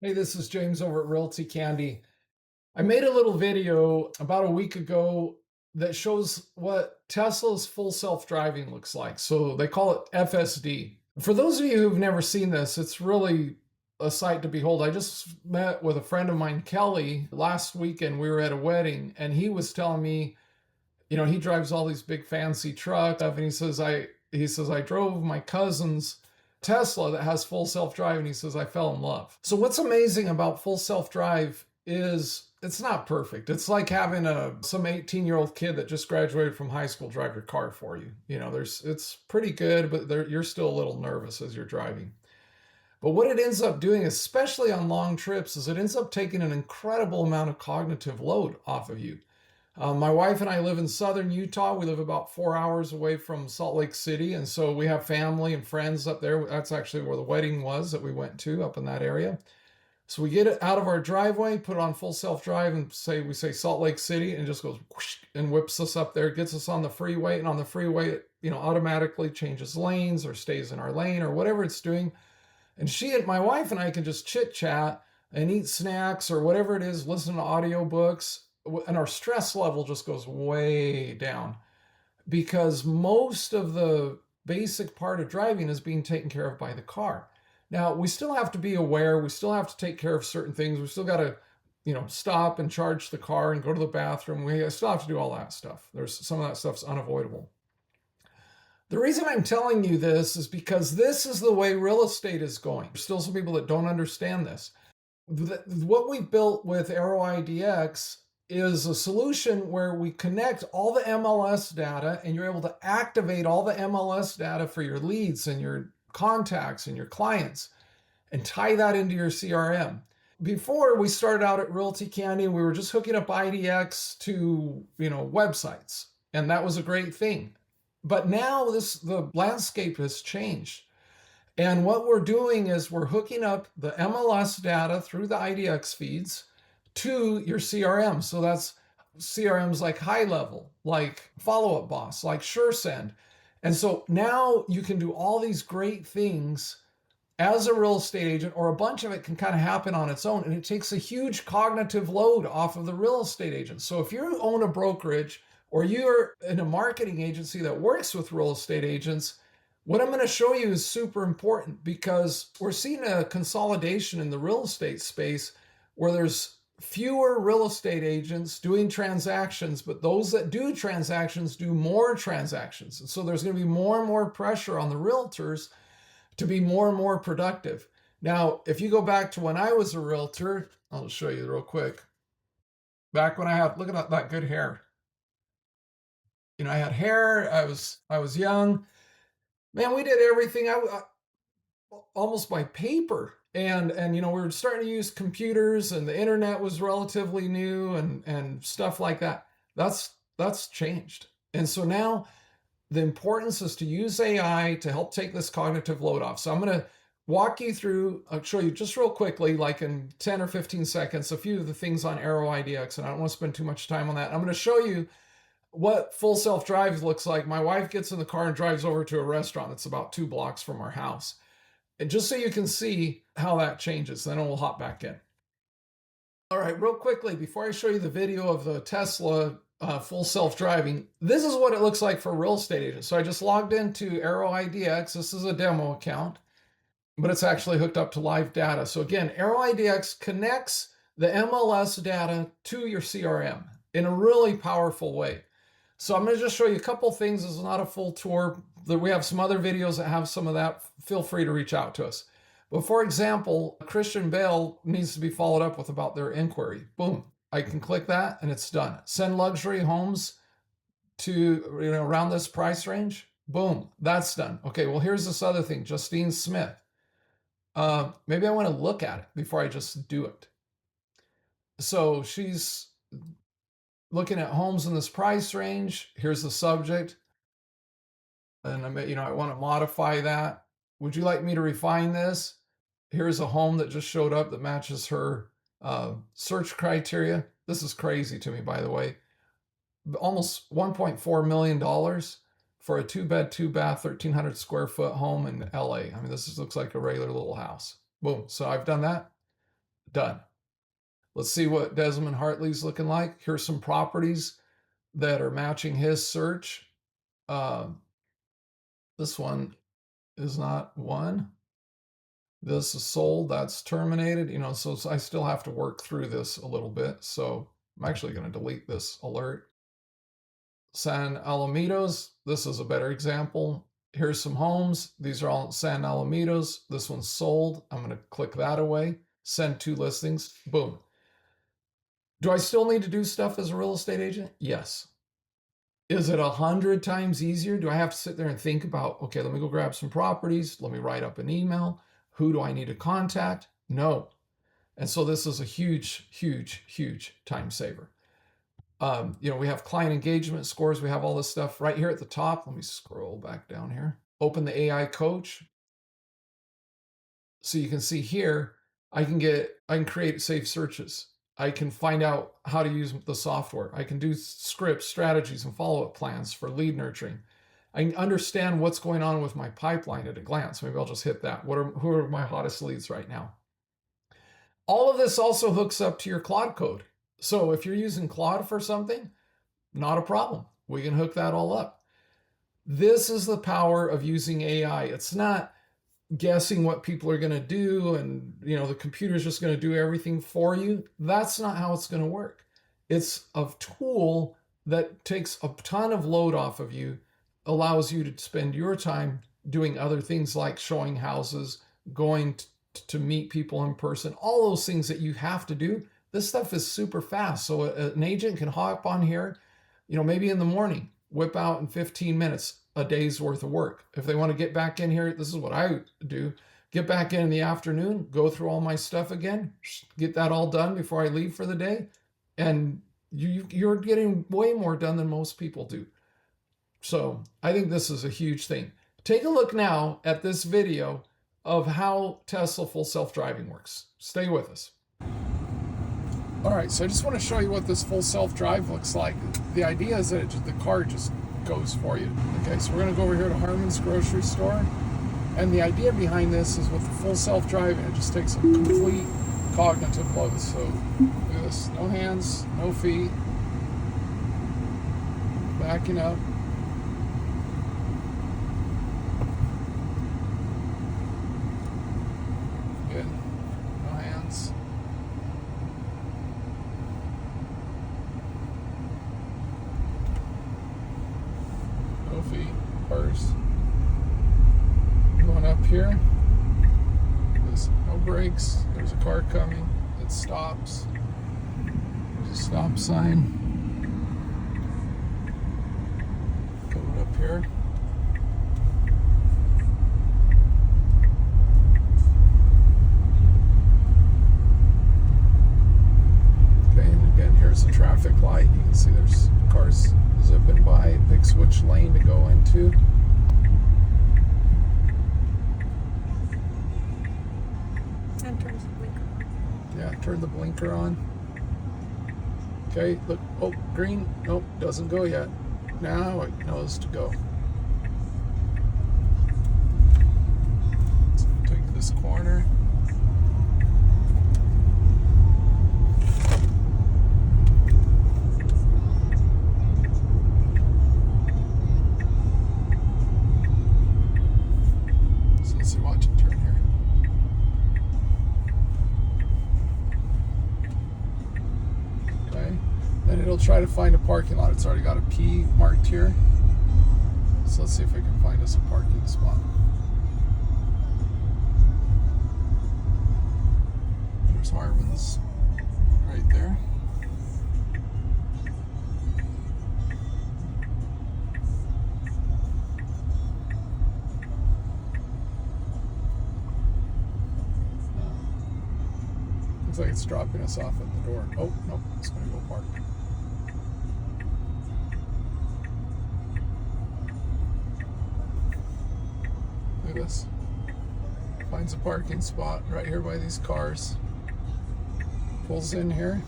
Hey, this is James over at Realty Candy. I made a little video about a week ago that shows what Tesla's full self-driving looks like. So they call it FSD. For those of you who've never seen this, it's really a sight to behold. I just met with a friend of mine, Kelly, last weekend. We were at a wedding, and he was telling me, he drives all these big fancy trucks, and he says I drove my cousin's Tesla that has full self-drive, and he says I fell in love. So what's amazing about full self-drive is it's not perfect. It's like having some 18-year-old kid that just graduated from high school drive your car for you. It's pretty good, but you're still a little nervous as you're driving. But what it ends up doing, especially on long trips, is it ends up taking an incredible amount of cognitive load off of you. My wife and I live in southern Utah. We live about 4 hours away from Salt Lake City. And so we have family and friends up there. That's actually where the wedding was that we went to, up in that area. So we get it out of our driveway, put it on full self-drive, and we say Salt Lake City, and it just goes whoosh and whips us up there, gets us on the freeway. And on the freeway, it automatically changes lanes or stays in our lane or whatever it's doing. And my wife and I can just chit chat and eat snacks or whatever it is, listen to audiobooks, and our stress level just goes way down because most of the basic part of driving is being taken care of by the car. Now, we still have to be aware, we still have to take care of certain things. We still got to, stop and charge the car and go to the bathroom. We still have to do all that stuff. There's some of that stuff's unavoidable. The reason I'm telling you this is because this is the way real estate is going. There's still some people that don't understand this. What we've built with AeroIDX is a solution where we connect all the MLS data and you're able to activate all the MLS data for your leads and your contacts and your clients and tie that into your CRM. Before we started out at Realty Candy, we were just hooking up IDX to, websites, and that was a great thing. But now the landscape has changed. And what we're doing is we're hooking up the MLS data through the IDX feeds to your CRM. So that's CRMs like HighLevel, like Follow Up Boss, like SureSend. And so now you can do all these great things as a real estate agent, or a bunch of it can kind of happen on its own. And it takes a huge cognitive load off of the real estate agent. So if you own a brokerage or you're in a marketing agency that works with real estate agents, what I'm going to show you is super important because we're seeing a consolidation in the real estate space where there's fewer real estate agents doing transactions, but those that do transactions do more transactions. And so there's going to be more and more pressure on the realtors to be more and more productive. Now, if you go back to when I was a realtor, I'll show you real quick. Back when look at that good hair. I had hair, I was young. Man, we did everything. Almost by paper. And we were starting to use computers and the internet was relatively new and stuff like that. That's changed. And so now the importance is to use AI to help take this cognitive load off. So I'm going to walk you through, I'll show you just real quickly, like in 10 or 15 seconds, a few of the things on AeroIDX, and I don't want to spend too much time on that. I'm going to show you what full self-drive looks like. My wife gets in the car and drives over to a restaurant that's about 2 blocks from our house. And just so you can see how that changes, then we'll hop back in. All right, real quickly, before I show you the video of the Tesla full self-driving, this is what it looks like for real estate agents. So I just logged into AeroIDX. This is a demo account, but it's actually hooked up to live data. So again, AeroIDX connects the MLS data to your CRM in a really powerful way. So I'm going to just show you a couple things. This is not a full tour. We have some other videos that have some of that. Feel free to reach out to us. But for example, Christian Bale needs to be followed up with about their inquiry. Boom. I can click that and it's done. Send luxury homes to around this price range. Boom. That's done. Okay, well, here's this other thing. Justine Smith. Maybe I want to look at it before I just do it. So she's looking at homes in this price range. Here's the subject. And I want to modify that. Would you like me to refine this? Here's a home that just showed up that matches her search criteria. This is crazy to me, by the way. Almost $1.4 million for a 2-bed, 2-bath, 1,300 square foot home in LA. I mean, looks like a regular little house. Boom. So I've done that. Done. Let's see what Desmond Hartley's looking like. Here's some properties that are matching his search. This one is not one. This is sold, that's terminated, so I still have to work through this a little bit. So I'm actually going to delete this alert. San Alamitos, this is a better example. Here's some homes. These are all San Alamitos. This one's sold. I'm going to click that away. Send 2 listings. Boom. Do I still need to do stuff as a real estate agent? Yes. Is it 100 times easier? Do I have to sit there and think about, okay, let me go grab some properties. Let me write up an email. Who do I need to contact? No. And so this is a huge, huge, huge time saver. We have client engagement scores. We have all this stuff right here at the top. Let me scroll back down here. Open the AI coach. So you can see here, I can create safe searches. I can find out how to use the software. I can do scripts, strategies, and follow-up plans for lead nurturing. I can understand what's going on with my pipeline at a glance. Maybe I'll just hit that. Who are my hottest leads right now? All of this also hooks up to your Claude code. So if you're using Claude for something, not a problem. We can hook that all up. This is the power of using AI. It's not guessing what people are going to do and the computer's just going to do everything for you. That's not how it's going to work. It's a tool that takes a ton of load off of you, allows you to spend your time doing other things like showing houses, going to meet people in person, all those things that you have to do. This stuff is super fast. So an agent can hop on here, maybe in the morning, whip out in 15 minutes a day's worth of work. If they want to get back in here, this is what I do. Get back in the afternoon, go through all my stuff again, get that all done before I leave for the day. And you're getting way more done than most people do. So I think this is a huge thing. Take a look now at this video of how Tesla full self-driving works. Stay with us. All right, so I just want to show you what this full self-drive looks like. The idea is that the car just goes for you. Okay, so we're going to go over here to Harmon's grocery store. And the idea behind this is with the full self-driving, it just takes a complete cognitive load. So look at this, no hands, no feet, backing up. Good, no hands. No feet, first. Going up here, there's no brakes, there's a car coming, it stops, there's a stop sign. Going up here. Okay, and again, here's the traffic light. You can see there's cars zipping by. It picks which lane to go into. And turns the blinker on. Yeah, turn the blinker on. Okay, look, oh, green, nope, doesn't go yet. Now it knows to go. Let's take this corner. So let's see, watch it turn here. Then it'll try to find a parking lot. It's already got a P marked here. So let's see if we can find us a parking spot. There's Harmon's right there. Looks like it's dropping us off at the door. Oh, nope, it's going to go park. Look at this. Finds a parking spot right here by these cars. Pulls in here.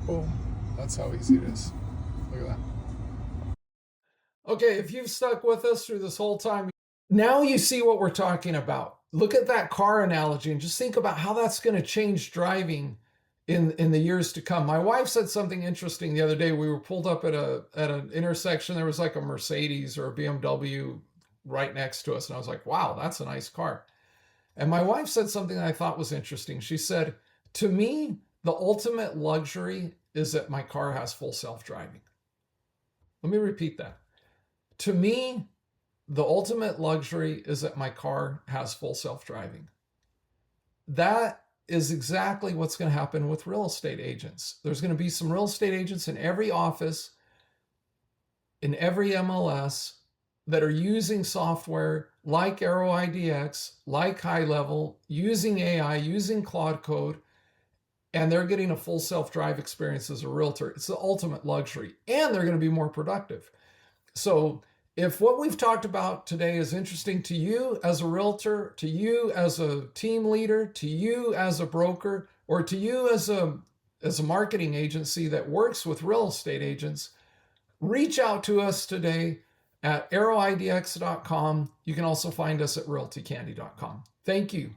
Boom. That's how easy it is. Look at that. Okay, if you've stuck with us through this whole time, now you see what we're talking about. look at that car analogy and just think about how that's going to change driving in the years to come. My wife said something interesting the other day. We were pulled up at an intersection. There was like a Mercedes or a BMW right next to us, and I was like, wow, that's a nice car. And my wife said something that I thought was interesting. She said, to me, the ultimate luxury is that my car has full self-driving. Let me repeat that. To me, the ultimate luxury is that my car has full self-driving. That is exactly what's going to happen with real estate agents. There's going to be some real estate agents in every office, in every MLS, that are using software like AeroIDX, like HighLevel, using AI, using Claude Code, and they're getting a full self-drive experience as a realtor. It's the ultimate luxury, and they're going to be more productive. So if what we've talked about today is interesting to you as a realtor, to you as a team leader, to you as a broker, or to you as a marketing agency that works with real estate agents, reach out to us today at AeroIDX.com. You can also find us at realtycandy.com. Thank you.